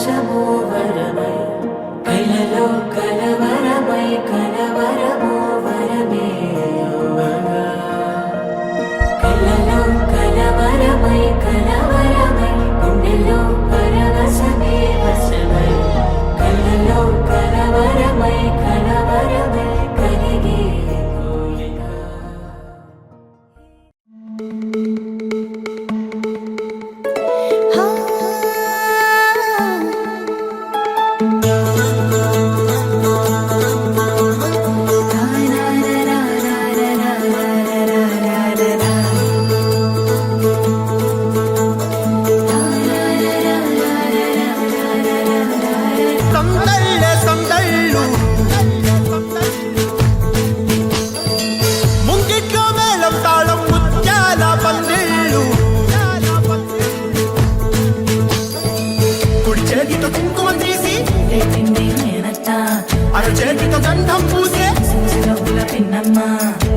పరవశము వరమై కలలో కలవరమై కలవరము వరమే యువగా కలలో కలవరమై కలవరమై గుండెలో పరవశమే వశమై కలలో కలవరమై కలవరమై కలిగే కోరిక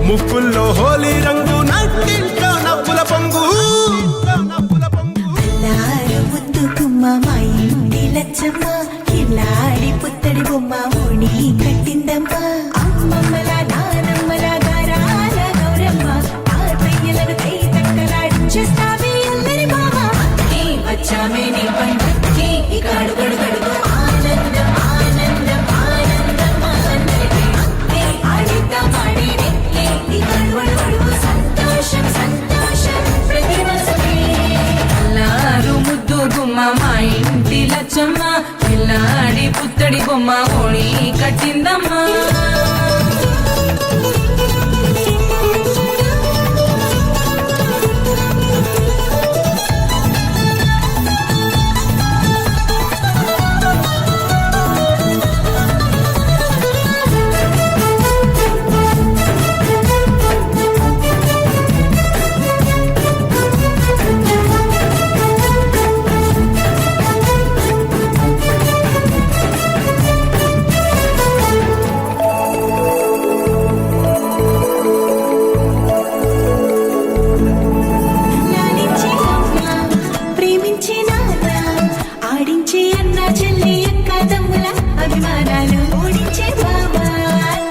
ముక్కుల్లో హోలీ రంగు నట్టింట్లో నవ్వుల పొంగు ముద్దు గుమ్మ మా ఇంటి లచ్చమ్మ కిల్లాడి పుత్తడి బొమ్మ ఓణి కట్టిందమ్మ అమ్మమ్మల నానమ్మల గారాల గౌరమ్మ తాతయ్యలను కై తక్కలాడించేస్తావే అందరి బావ వచ్చామే నీ పండుగకి ఇక అడుగడు గడుగు ఆనందం ఆనందం ఆనందం అందరికీ ఆడిద్దాం ఆడిడే ఇక అడుగడు సంతోషం సంతోషం ప్రతి మనసుకి అల్లారు ముద్దు గుమ్మ మా ఇంటి లచ్చమ్మ పిల్లాడి పుత్తడి బొమ్మ ఓణి కట్టిందమ్మా లాలించే అమ్మ ప్రేమించే నాన్న ఆడించే అన్న చెల్లి అక్క తమ్ముల అభిమానాలు ఓడించే బాబా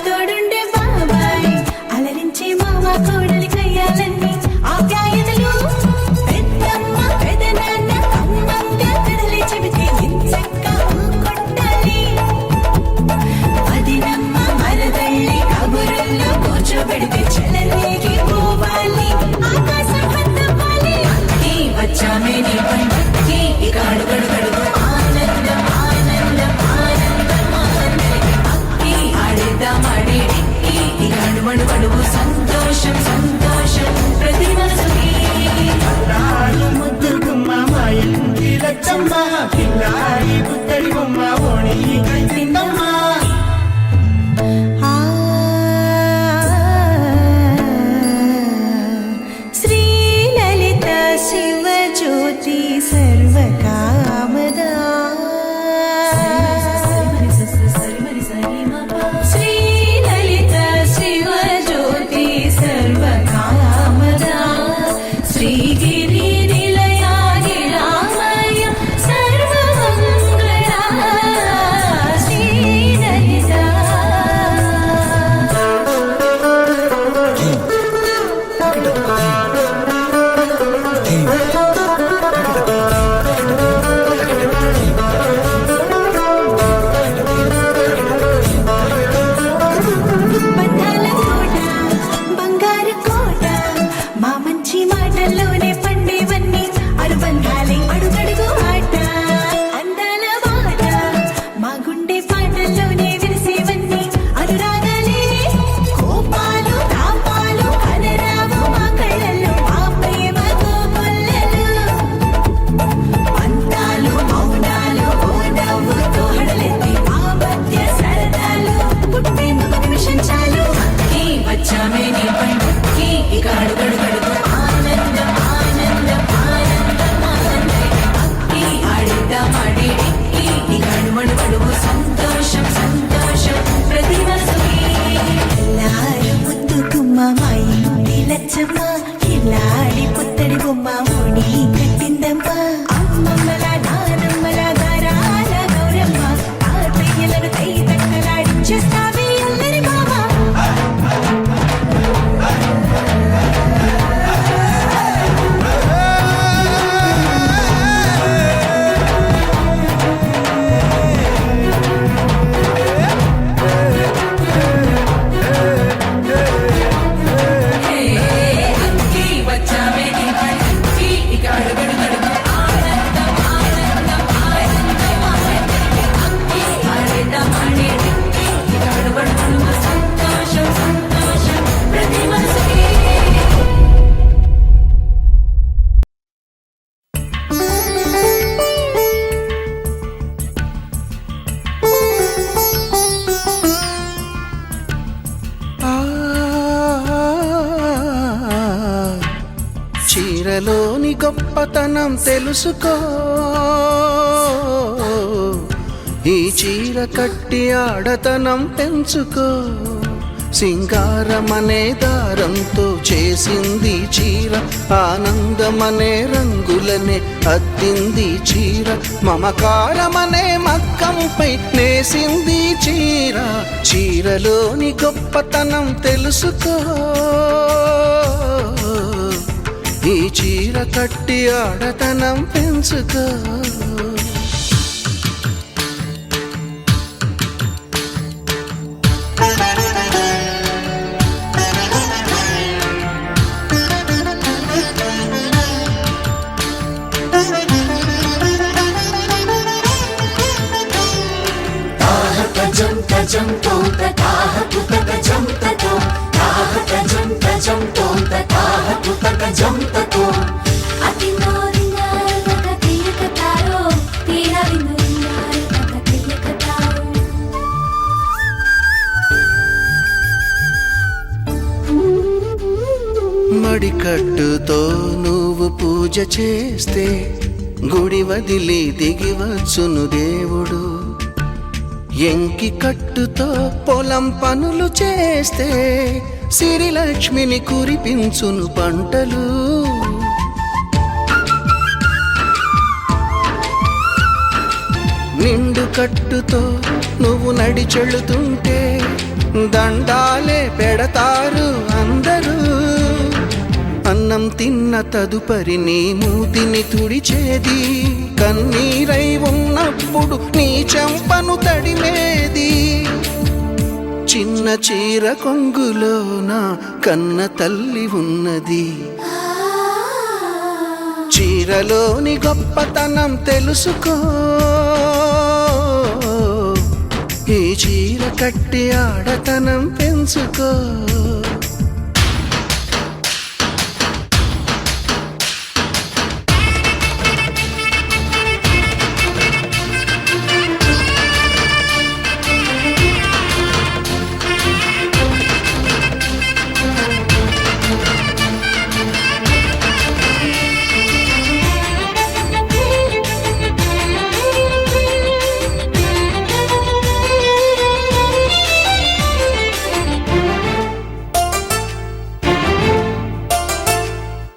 తోడుండే బాబాయ్ అలరించే మామ కోడలి కయ్యాలన్నీ ఆప్యాయతలు పెద్దమ్మ పెదనాన్న అమ్మంగా కథలే చెబితే ఇంచక్క కొట్టాలి వదినమ్మ మరదళ్ళి కబురుల్లో కూర్చోబెడితే చెలరేగి పోవాలి ఆకాశం హద్దవ్వాలి వచ్చామే నీ పండుగకి ఇక అడుగడు గడుగు ఆనందం ఆనందం ఆనందం అందరికీ అక్కి ఆడిద్దాం ఆడేడి ఇక అడుగడు గడుగు సంతోషం సంతోషం ప్రతి మనసుకి ముద్దు గుమ్మ మా ఇంటి లచ్చమ్మ పిల్లాడి పుత్తడి బొమ్మ ఓణి కట్టిందమ్మా శ్రీ లలిత శివ జ్యోతి సర్వకామదా శ్రీ లలిత శివ జ్యోతి సర్వకామదా శ్రీగిరి నిలయా గిరామయ సర్వమంగళా శ్రీ లలిత బంధాల కోట బంగారు కోట మా మంచి మాటల్లోనే పండేవన్నీ అనుబంధాలే అడుగడుగు ఆట అందాల మాట మా గుండె పాటల్లోనే విరిసేవన్నీ అనురాగాలే కోపాలు తాపాలు కనరావు మా కళ్ళల్లో మా ప్రేమ కోకొల్లలు పంతాలు మౌనాలు ఓ నవ్వుతో హడలెత్తి మా మధ్య సరదాలు పుట్టేందుకు నిమిషం చాలు వచ్చామే నీ పండుగకి ఇక అడుగడు గడుగు ఆనందం ఆనందం ఆనందం అందరికీ అక్కి ఆడిద్దాం ఆడేడి ఇక అడుగడు గడుగు సంతోషం సంతోషం గొప్పతనం తెలుసుకో. ఈ చీర కట్టి ఆడతనం పెంచుకో. సింగారమనే దారంతో చేసింది చీర, ఆనందమనే రంగులనే అద్దింది చీర, మమకారమనే మగ్గంపై నేసింది చీర. చీరలోని గొప్పతనం తెలుసుకో. ఈ చీర కట్టి ఆడతనం పెంచుకో. తజం తజం తోంత తాహ పుతక జం తతో తాహ తజం తజం తోంత తాహ పుతక జం తతో అతి నోరింగార తక తీయక తారో తీర విందురింగార తక తీయక తారో. మడికట్టుతో నువ్వు పూజ చేస్తే గుడి వదిలి దిగివచ్చును దేవుడు. ఎంకి కట్టుతో పొలం పనులు చేస్తే సిరిలక్ష్మిని కురిపించును పంటలు. నిండు కట్టుతో నువ్వు నడిచెళుతుంటే దండాలే పెడతారు అందరూ. అన్నం తిన్న తదుపరి నీ మూతిని తుడిచేది, కన్నీరై ఉన్నప్పుడు నీ చెంపను తడిమేది. చిన్న చీర కొంగులోన కన్న తల్లి ఉన్నది. చీరలోని గొప్పతనం తెలుసుకో. ఈ చీర కట్టి ఆడతనం పెంచుకో.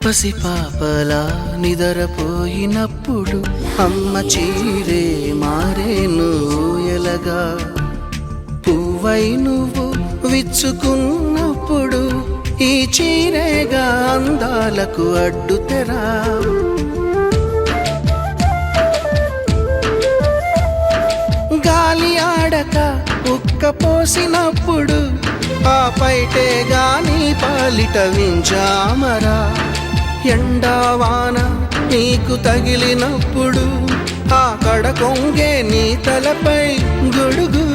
పసిపాపలా నిదరపోయినప్పుడు అమ్మ చీరే మారేను ఎలగా. పువ్వై నువ్వు విచ్చుకున్నప్పుడు ఈ చీరేగా అందాలకు అడ్డుతెరా. గాలి ఆడక ఉక్క పోసినప్పుడు ఆ పైటే గాని పాలిట వించామరా. ఎండావాన నీకు తగిలినప్పుడు ఆ కడ కొంగే నీ తలపై గొడుగు.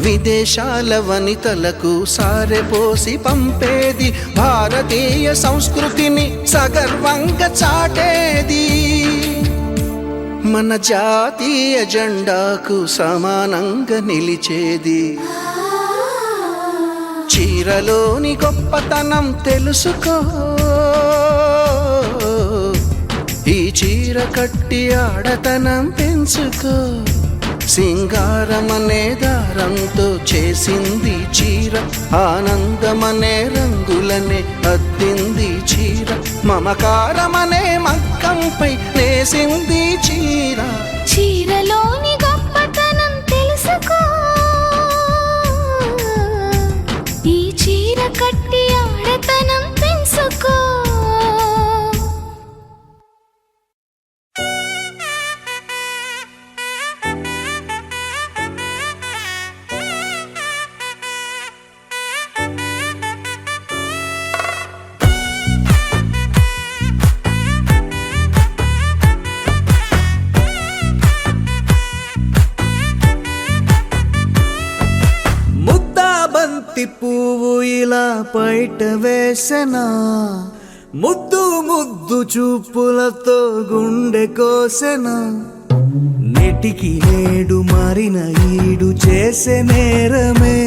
విదేశాల వనితలకు సారెపోసి పంపేది, భారతీయ సంస్కృతిని సగర్వంగా చాటేది. మన జాతీయ జెండాకు సమానంగా నిలిచేది. చీరలోని గొప్పతనం తెలుసుకో. ఈ చీర కట్టి ఆడతనం పెంచుకో. సింగారమనే దారంతో చేసింది చీర, ఆనందమనే రంగులనే అద్దింది చీర, మమకారమనే మగ్గంపై నేసింది చీర. చీరలోని గొప్పతనం తెలుసుకో. ఈ చీర కట్టి ఆడతనం పెంచుకో. పువ్వు ఇలా పైట వేసెనా, ముద్దు ముద్దు చూపులతో గుండె కోసెనా. నెటికి నేడు మారిన ఈడు చేసే నేరమే,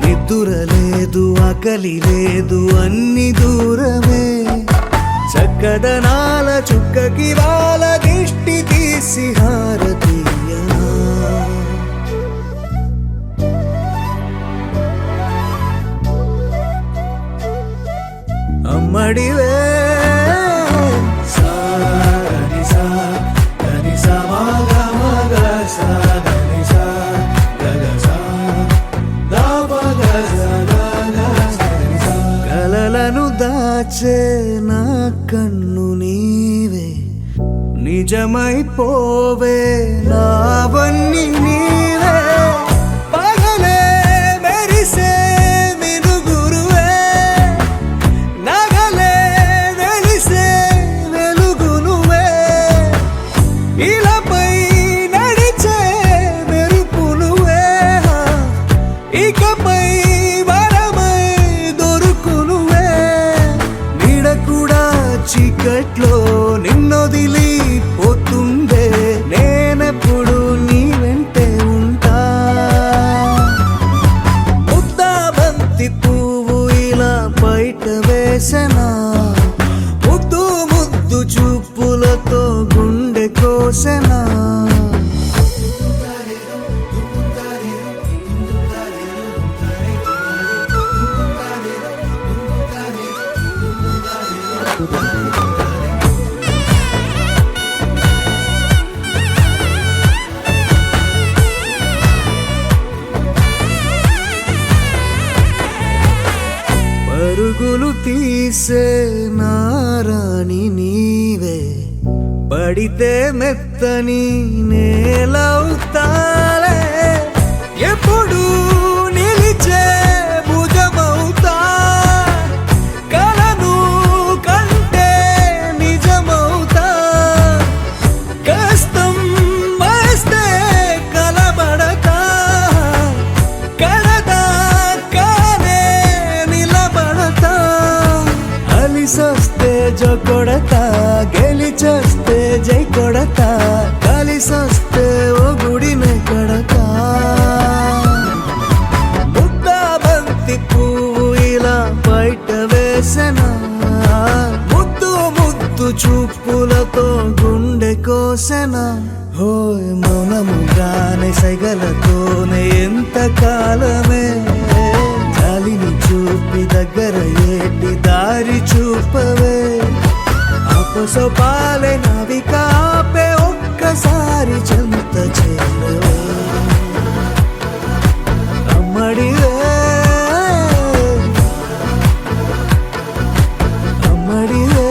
నిద్ర లేదు ఆకలి లేదు అన్ని దూరమే. చక్క కథనాల చుక్కకి వాళ్ళ దిష్టి తీసి హారతీయనా అమ్మడివే కలలను దాచే నా కన్ను నీవే నిజమైపోవే నావన్నీ నీవే పగలే మెరిసే మినుగురువే నగలే వెలిసే వెలుగు నువ్వే ఇలాపై నడిచే మెరుపు నువ్వే ఇకపై వరమై దొరుకు నువ్వే నీడ కూడా చీకట్లో నిన్నొదిలి పోతుందే నేనెప్పుడు నీ వెంటే ఉంటా ముద్దా బంతి పువ్వు ఇలా బయట వేసనా ముద్దు ముద్దు చూపులతో గుండె కోసెనా పరుగులు తీసే నారాణి నీవే పడితే మెత్తని నేలవుతాలే ఎప్పుడు నిలిచే భుజమవుతా కలను కంటే నిజమవుతా కష్టం వస్తే కలబడతా కడదాకానే నిలబడతా అలిసొస్తే జో కొడతా గెలిచొస్తే జై కొడతా కలిసొస్తే ఓ గుడినే కడతా ముద్దా బంతి పువ్వు ఇలా బయట వేసనా ముద్దు ముద్దు చూపులతో గుండె కోసెనా హోయ్ మౌనముగానే సైగలతోనే ఎంత కాలమే జాలిని చూపి దగ్గర ఏటి దారి చూపవే అపసొపాలే నవికాపే ఒక్కసారి చెంత చేరవే అమ్మడివే అమ్మడివే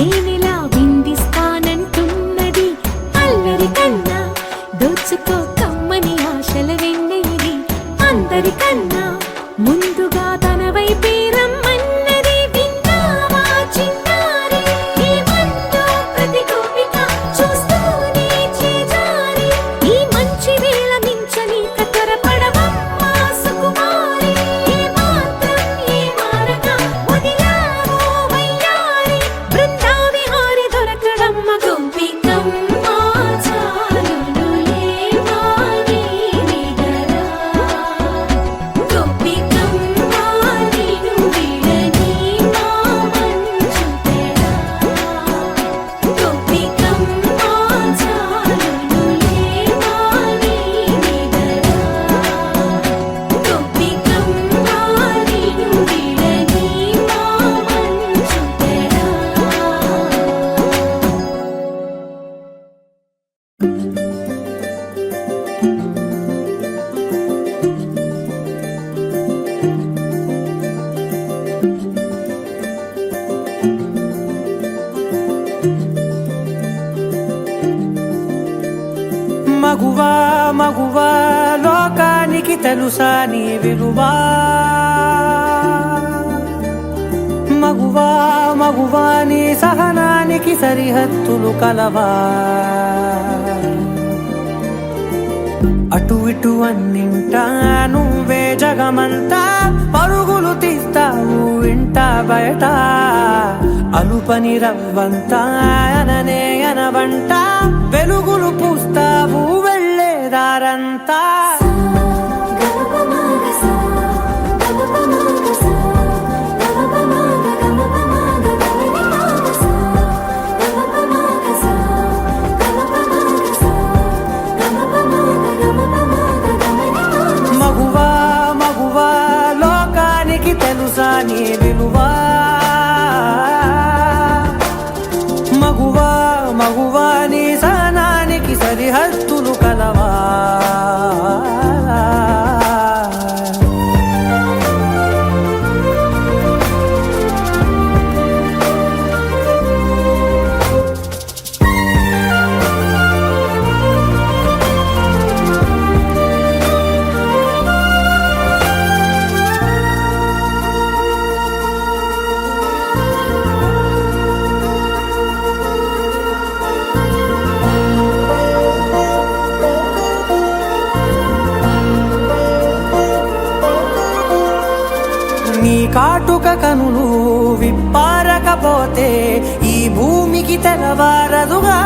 తేనెలా విందిస్తానంటున్నది అల్లరి కన్నా దోచుకో కమ్మని ఆశల వెన్నెయిది అందరికన్నా ముందుగా తన వైపే రమ్మన్నది విన్నావా చిన్నారి ఏమందో ప్రతి గోపిక చూస్తూనే చేజారి ఈ మంచి వేళ మించని కతరపడవమ్మా సుకుమారి ఏ మాత్రం ఏ మారక వదిలావో వయ్యారి బృందావిహారి దొరకడమ్మ గోపికమ్మ చాలునులే మాని నిదరా గోపికమ్మ నిను విడని మా మంచు తెరా గోపికమ్మ చాలునులే మాని నిదరా గోపికమ్మ నిను విడని మా మంచు తెరా మగువా మగువా లోకానికి తెలుసా నీ విలువా మగువా మగువా నీ సహనానికి సరిహద్దులు కలవా అటు ఇటు అన్నింటా నువ్వే జగమంతా పరుగులు తీస్తావు ఇంట బయట అలుపని రవ్వంతా అననే అనవంట వెలుగులు పూస్తావు వెళ్ళేదారంతా మగువా మగువా లోకానికి తెలుసా నీ విలువా మగువా మగువా నీ సహనానికి సరిహద్దులు కలవా నీ కాటుక కనులు విప్పారకపోతే ఈ భూమికి తెలవారదుగా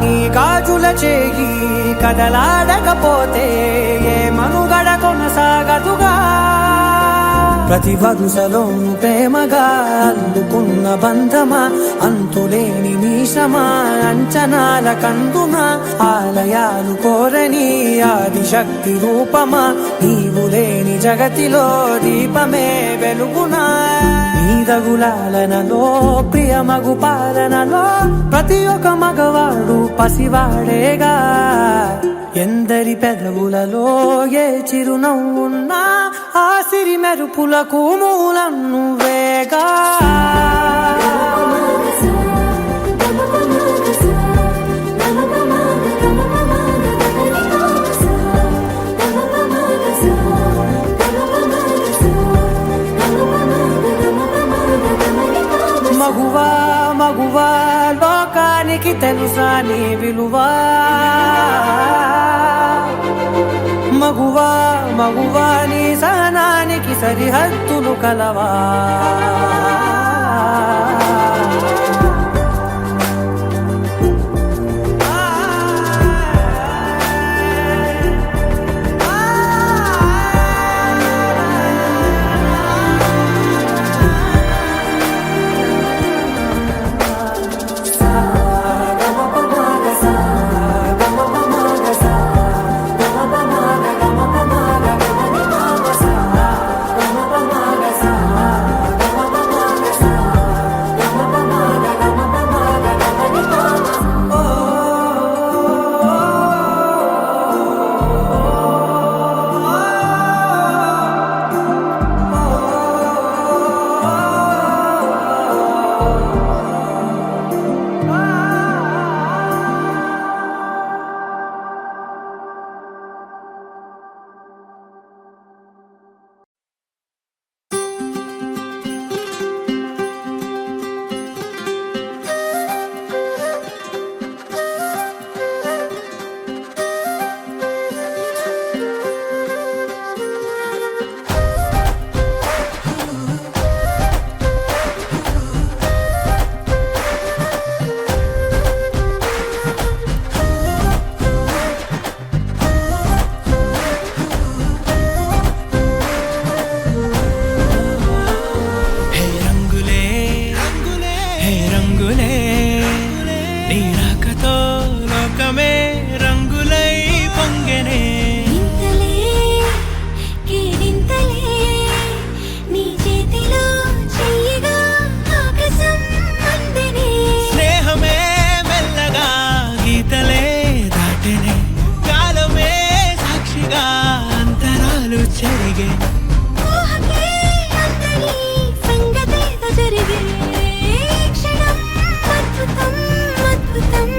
నీ గాజుల చేయి కదలాడకపోతే ఏ మనుగడ కొనసాగదుగా ప్రతి వరుసలోను ప్రేమగా అల్లుకున్న బంధమా అంతులేని మీషమా అంచనాల కందున ఆలయాలు కోరని ఆదిశక్తి రూపమా నీవు లేని జగతిలో దీపమే వెలుగునా నీదగులాలనలో ప్రియమగు పాలనలో ప్రతి ఒక్క మగవాడు పసివాడేగా ఎందరి పెదవులలో ఏ చిరునవ్వున్నా ఆ సిరి మెరుపులకు మూలం నువ్వేగా మగువా మగువా లోకానికి తెలుసా నీ విలువా మగువా మగువా నీ సహనానికి సరిహద్దులు కలవా జరిగే ఊహకే అందని సంగతేదో జరిగే క్షణం అద్భుతం అద్భుతం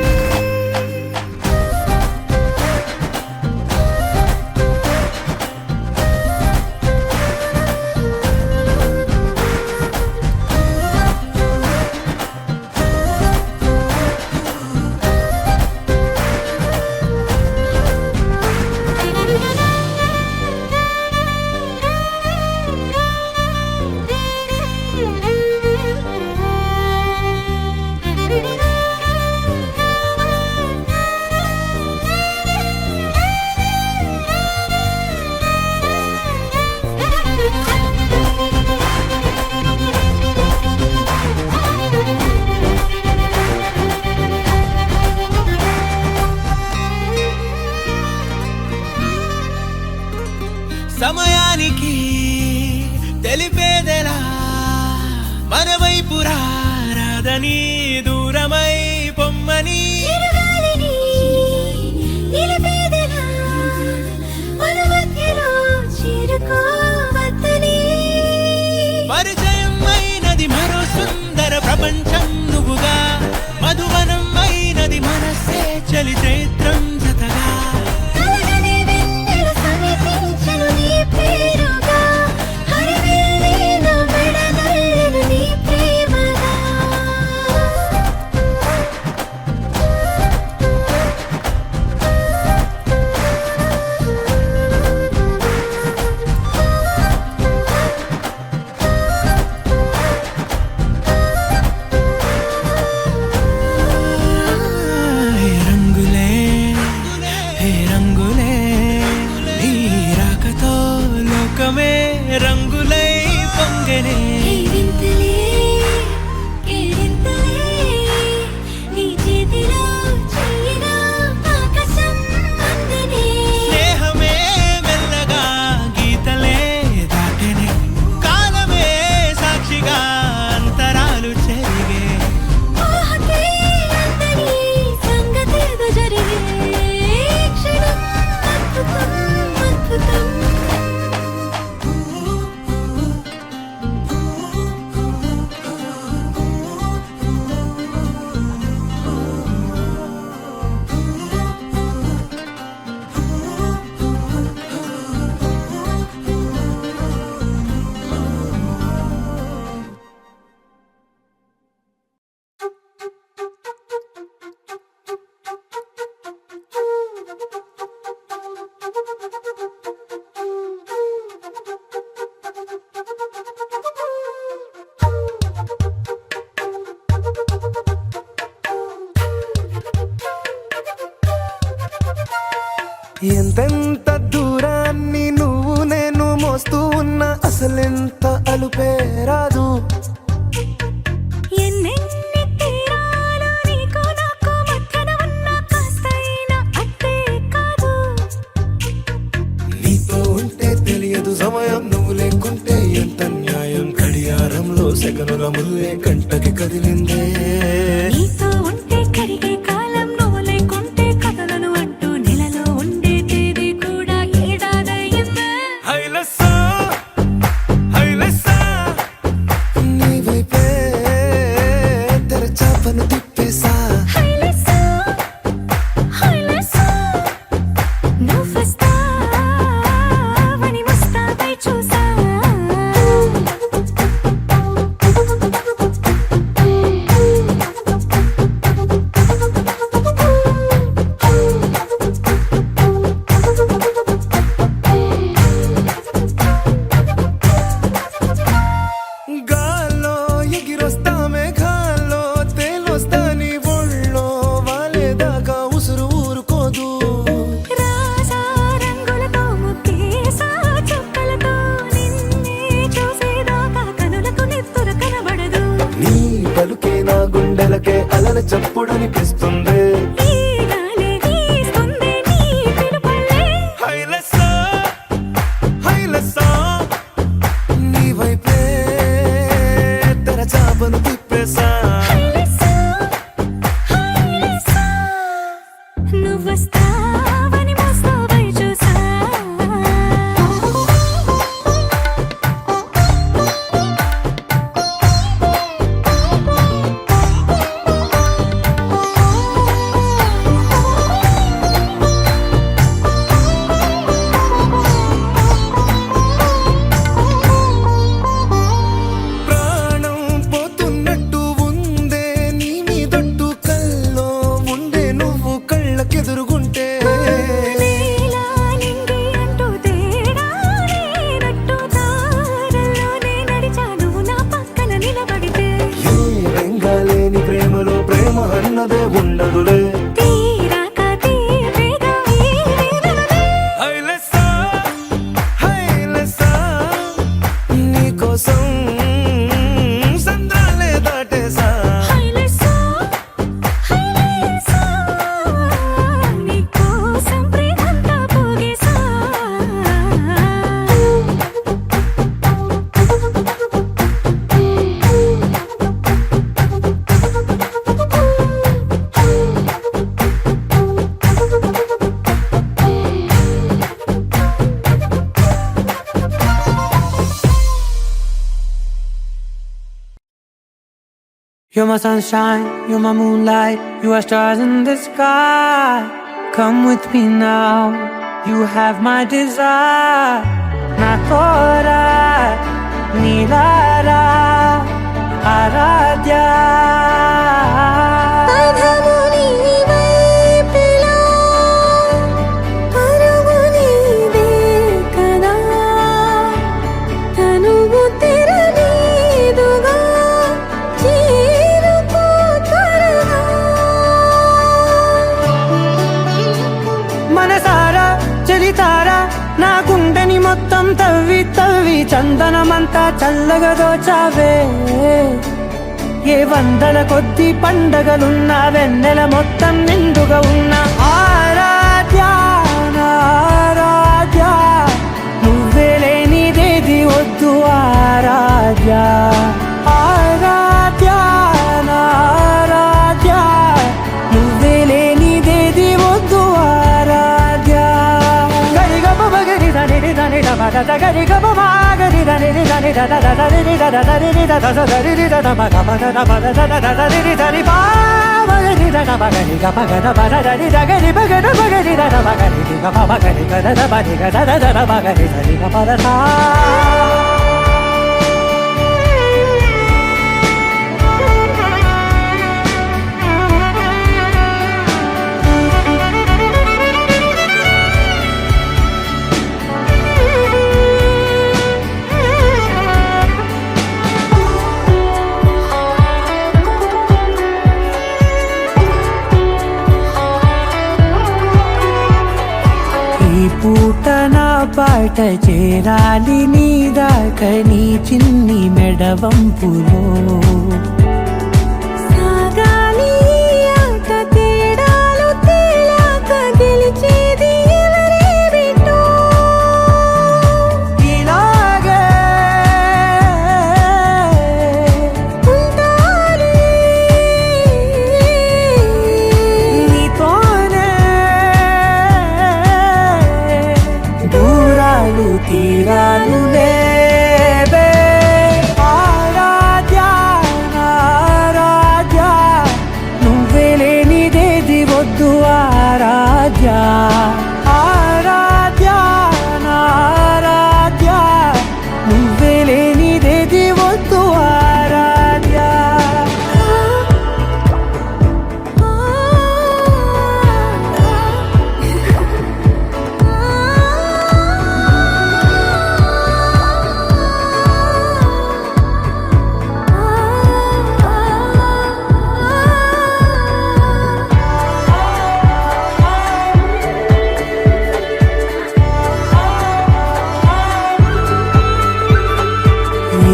సమయానికి తెలిపేదెలా మన వైపు రాదని దూరమై పొమ్మని చిరుగాలిని నిలిపేదెలా మన మధ్యలో చేరుకోవద్దని పరిచయం అయినది మరో సుందర ప్రపంచం నువ్వుగా మధువనం అయినది మనసే చలి చైత్రం జతగా కలగని వెన్నెల సమీపించెను నీ పేరుగా హరివెల్లి నా మెడదల్లెను నీ ప్రేమగా హే రంగులే హే రంగులే నీ రాకతో లోకమే రంగులై పొంగనే వింతలే కేరింతలే నీ చేతిలో చెయ్యినా ఆకాశం అందనే స్నేహమే మెల్లగా గీతలే దాటెనే కాలమే సాక్షిగా అంతరాలు చెరిగే ఊహకే అందని సంగతేదో జరిగే క్షణం అద్భుతం అద్భుతం ఎంతెంత దూరాన్ని నువ్వు నేను మోస్తూ ఉన్నా అసలెంత అలుపే రాదు ఎన్నెన్ని తీరాలు నీకు నాకు మధ్యన ఉన్న కాస్తైనా అట్టే కాదు నీతో ఉంటే తెలియదు సమయం నువ్వు లేకుంటే ఎంత న్యాయం గడియారంలో సెకనుల ముల్లే గంటకి కదిలిందే నీతో ఉంటే కరిగే కాలం నువ్వు లేకుంటే కథలను అంటూ నెలలో ఉండే తేదీ కూడా ఏడాదయ్యిందే హైలసా హైలసా నీ వైపే తెరచాపను తిప్పేసా హైలెస్సా హైలెస్సా నువ్వు వస్తావని ముస్తాబై చూసా గాల్లో ఎగిరొస్తా మేఘాల్లో తేలొస్తా నీ ఒళ్ళో వాలేదాకా ఉసురు ఊరుకోదు రాజా రంగులతో ముక్కేసా చుక్కలతో నిన్నే చూసేదాకా కనులకు నిద్ర కనబడదు నీ పలుకే నా గుండెలకే అలల చప్పుడనిపిస్తుంది ఈ గాలి వీస్తుంది నీ పిలుపులే హైలసా హైలసా నీ వైపే తెరచాపను తిప్పేసా హైలెస్సా హైలెస్సా నువ్వు వస్తావని ముస్తాబై చూసా ఉన్నదే ఉండదులే తీరాక తీరేగా ఈ వేదనలే. హైలెస్సా హైలెస్సా నీకోసం సంద్రాలే దాటేసా హైలెస్సా, హైలెస్సా, నీకోసం ప్రేమంతా పోగేసా. You're my sunshine, you're my moonlight, you are stars in the sky. Come with me now, you have my desire. Nakora, Nilara, Aradhya. పదము నీ వైపులా, పరుగు నీదే కదా, తనువు తెరనీదుగా, చేరుకో త్వరగా. మనసారా చలితారా నా గుండెని మొత్తం తవ్వి తవ్వి చందనమంతా చల్లగా దోచావే. ఏ వందల కొద్ది పండగలున్న వెన్నెల మొత్తం నిండుగా ఉన్న ఆరాధ్య నా ఆరాధ్య, నువ్వే లేనిదేది వద్దు ఆరాధ్య. ఆరాధ్య నా ఆరాధ్య, నువ్వే లేనిదేది వద్దు ఆరాధ్య. గరిగమ బగరి దని దని డబద గరిగమ మాగరి దని దని దద దని దద దని దద దని దద మగమ దద బద దద దని దని బాగరి దద బగరి గమ గద బద దని దగరి బగద బగరి దద బగరి గమ బగరి గద బగరి గద దద బగరి దని గమ దద. ఈ పూట నా పాట చేరాలి నీ దాకా నీ చిన్ని మెడవంపులో. సాగాలి ఈ ఆట తేడాలు తేలాక గెలిచేది ఎవరేమిటో. ఇలాగే ఉంటాలి నీతోనే దూరాలు తీరాలు లేవే. ఆరాధ్య నా ఆరాధ్య, నువ్వే లేనిదేది వద్దు ఆరాధ్య. ఆరాధ్య నా ఆరాధ్య, నువ్వే లేనిదేది వద్దు ఆరాధ్య.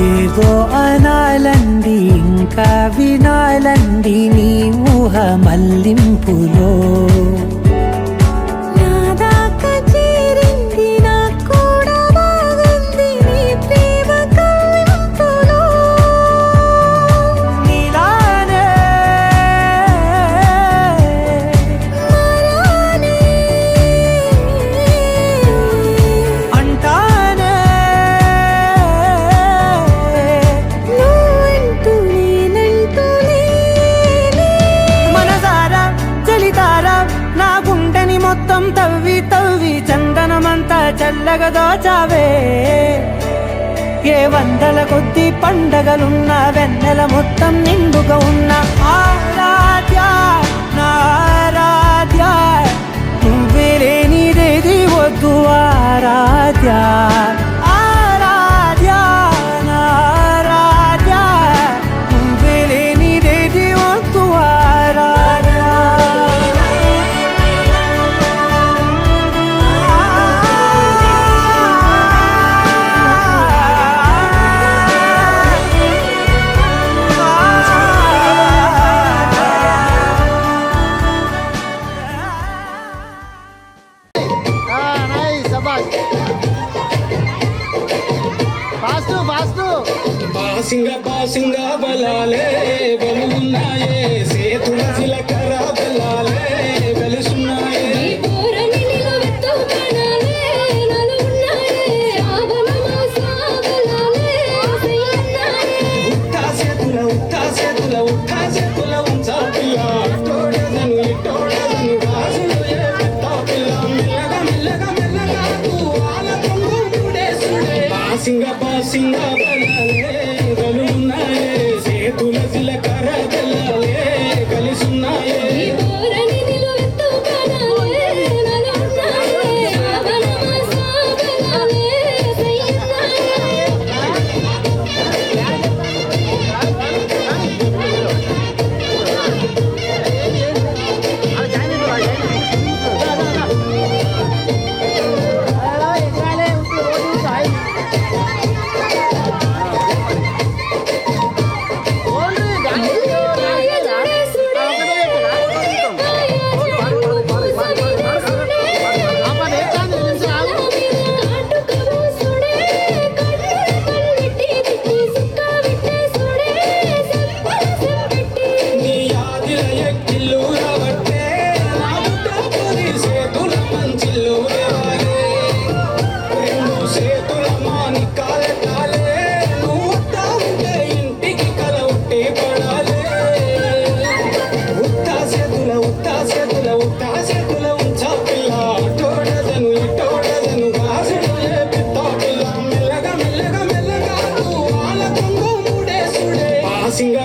ఏదో అనాలండి ఇంకా వినాలండి నీ ఊహ మల్లింపులో. నా దాకా చేరింది నాకు కూడా బాగుంది నీ ప్రేమ కవ్వింపులో. నీలానే మరానే అంటానే నువ్వంటూ నేనంటూ లేనే. మనసారా చలితారా నా గుండెని మొత్తం తవ్వి తవ్వి చందనమంతా చల్లగా దోచావే. ఏ వందల కొద్ది పండగలున్న వెన్నెల మొత్తం నిండుగా ఉన్న ఆరాధ్య నా ఆరాధ్య, నువ్వే లేనిదేది వద్దు ఆరాధ్య. ఆరాధ్య నా ఆరాధ్య, నువ్వే లేనిదేది వద్దు ఆరాధ్య. బాసింగ బలాలే బలున్నాయే సేతుల చిలకర బలాలే వెలుసున్నాయే ఉట్టా చేతుల ఉంచా పిల్ల ఇట్టోడదను రాజులు ఏ పెద్ద పిల్ల మెల్లగా వాళ్ళ కొంగు మూడేసుడే బాసింగ బలాలే బలున్నాయే సేతుల చిలకర బలాలే కలిసున్నాయే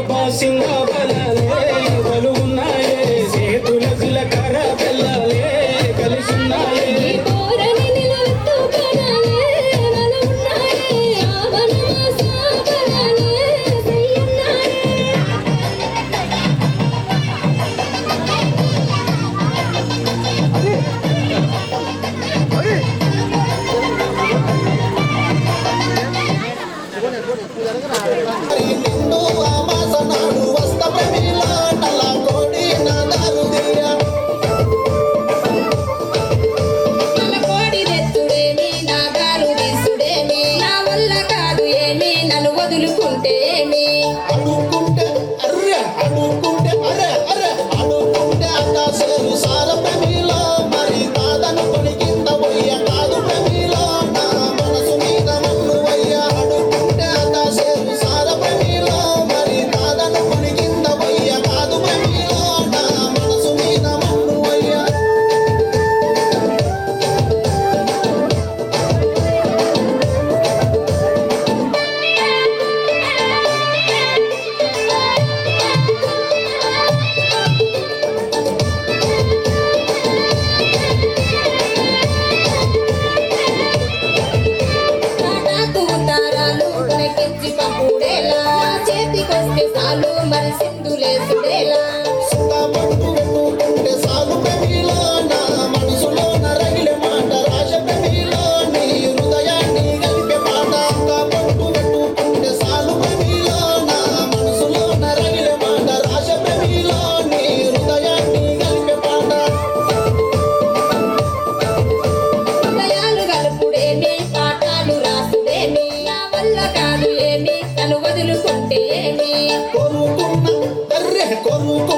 బాసింగ బలాలే బలున్నాయే సేతుల చిలకర బలాలే కలిసున్నాయే మరి సింధులే సుడేలా కొరుకున్న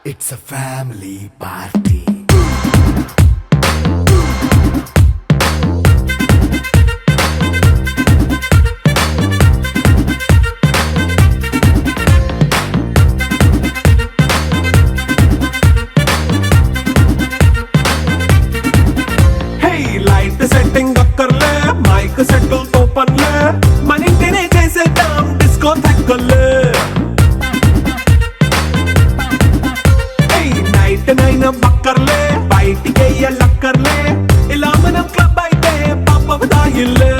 It's a family party. Hey, light setting అక్కర్లే మైక్ సెట్టిల్ తో పనిలే మన ఇంటినే చేసేద్దాం డిస్కో తగ్గలే నైట్ నైన్ బక్కర్లే బయటికి వెయ్యలక్కర్లే ఇలా మనం క్లబ్ అయితే పాప దాయిల్లే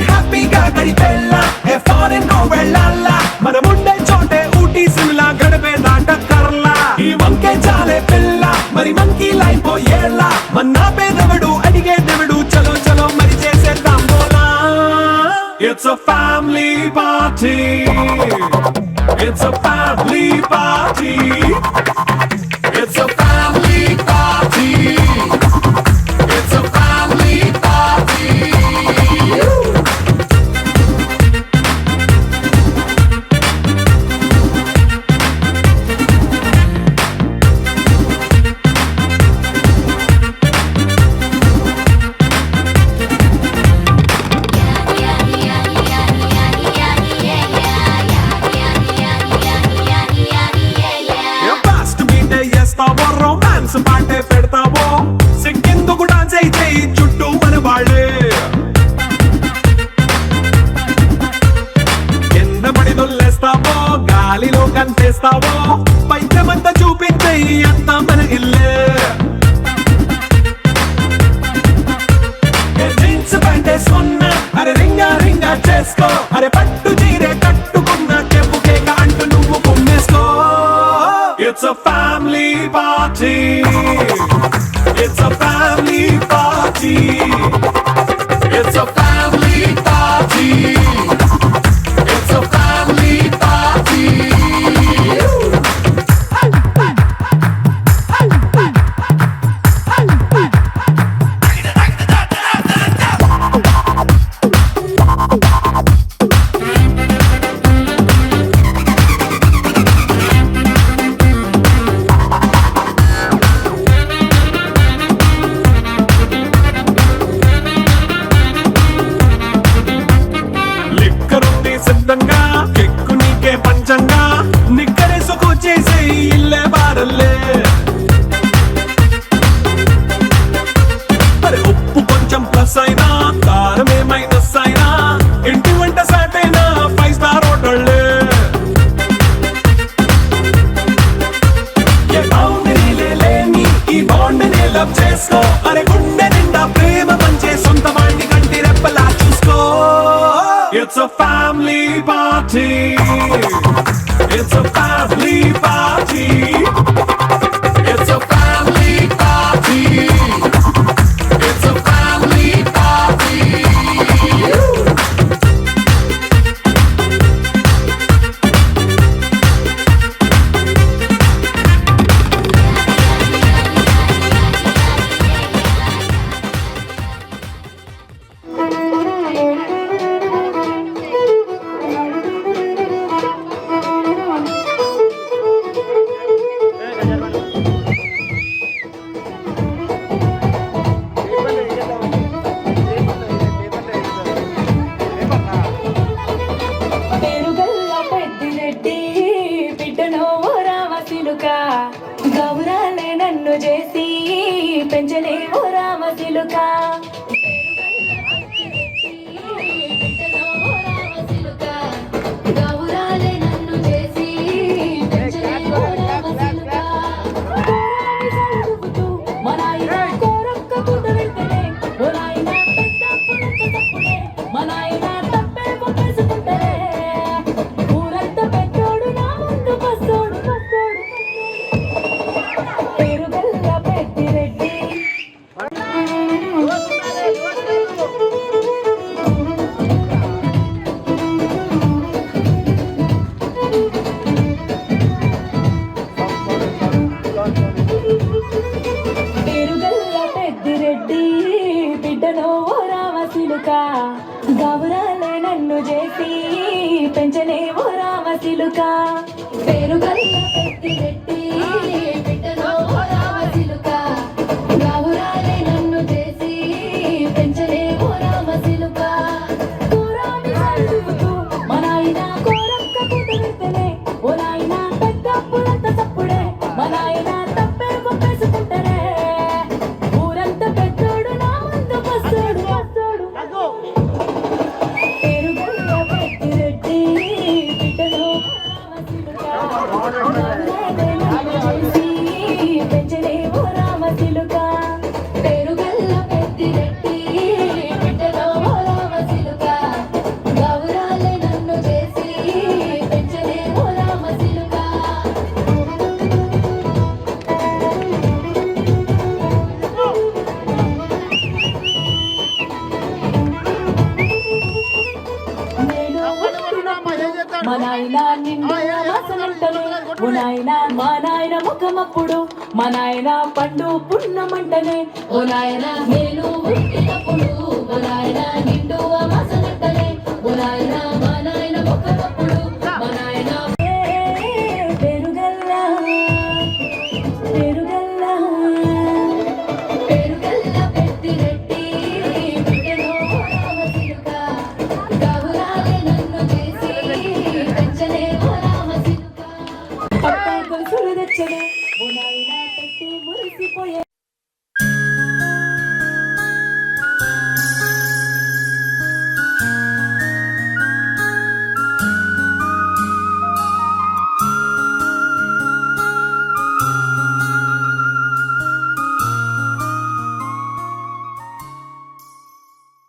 హ్యాపీగా గడిపెళ్ళ ఏ ఫారెన్ కో వెళ్ళాల మనం ఉండే చోటే ఊటీ సిమ్లా గడిపే దాటక్కర్లా ఈ వంకే చాలే పిల్ల మరి మంకీ లైఫ్ ఏళ్ళ మన్నా పేదవడు అడిగే దేవుడు చలో చలో మరి చేసేద్దాం బోలా It's a family party. It's a family party. It's a family party. It's a family party. Romance పాటే పెడతావో సిగ్గెందుకు డాన్స్ అయితే చుట్టూ మన వాళ్ళే కింద పడి దొల్లేస్తావో గాలిలో కంటేస్తావో పైత్యమంతా చూపించే అంతా మన ఇల్లే జీన్స్ ప్యాంటేసుకున్నా అరే రింగా రింగా చేసుకో అరే పట్టు చీరే కట్టుకున్న చెవు కేక అంటూ నువ్వు కుమ్మేసుకో It's a family party. It's a family party. It's a family party. It's a family party. సిద్ధంగా కెక్కు నీకే పంచంగా నిక్కరేసుకు చేసే ఇల్లే బారల్లే మరి ఉప్పు కొంచెం ప్లస్ అయినా కారమే మైనస్ అయినా ఇంటి వంట సాట్ అయినా 5 స్టార్ హోటళ్ళే ఏ బౌండరీలే లేని ఈ బాండ్ని లవ్ చేసుకో అరే గుండె నిండా ప్రేమ పంచే సొంత వాడిని కంటి రెప్పలా చూసుకో It's a family party. It's a family party. It's a family party. It's a family party. గౌరాలే నన్ను చేసి పెంచలే ఓ రామశిలుక గౌరాలే నన్ను చేసి పెంచలే ఓ రామశిలుక మన ఆయన కోరక్క పుట్ట వెళ్తేనే ఓ నాయన పెద్ద పుట్ట తప్పుడే మన ఆయన తప్పే పొగేసుకుంటారే ఊరంతా పెద్దోడు నా ముందు పస్తోడు పేరు గల్ల పెద్దిరెడ్డి చేసి పెంచనే ఓ రామచిలుక పేరు గల్ల పెట్టి పెట్టి బిడ్డలో ఓ రామచిలుక గావురాలే నన్ను చేసి పెంచనే ఓ రామచిలుక కూరాని చదువుతూ మా నాయన కోరక్క కూతురుతనే ఓ నాయన పెద్ద పులంత తప్పుడే మా నాయన తప్పే ఒప్పేసుకుంటనే ఊరంతా పెద్దోడు నా ముందు వస్తాడు పేరు గల్ల పెట్టి రెడ్డి బిడ్డలో పెంచలే ఓ రామచిలుక పేరు గల్ల పెట్టి రెడ్డి బిడ్డలో ఓ రామచిలుక గౌరాలే నన్ను చేసి పెంచలే ఓ రామచిలుక నేను మా నాయన నిన్ను వాసనంటనే ఓ నాయన మా నాయన ముఖమప్పుడు మా నాయన పండు పున్నమంటనే ఓ నాయన నేను పుట్టినప్పుడు మా నాయన నిండు వాసనంటనే ఓ నాయన మా నాయన ముఖమప్పుడు మా నాయన పెరుగల్లా పెరుగల్లా పెరుగల్లా పెట్టి రెట్టి బిడ్డలో రామచిలుక గౌరాలే నన్ను చేసి పెంచలే ఓ రామచిలుక పట్ట గొలుసులు తెచ్చనే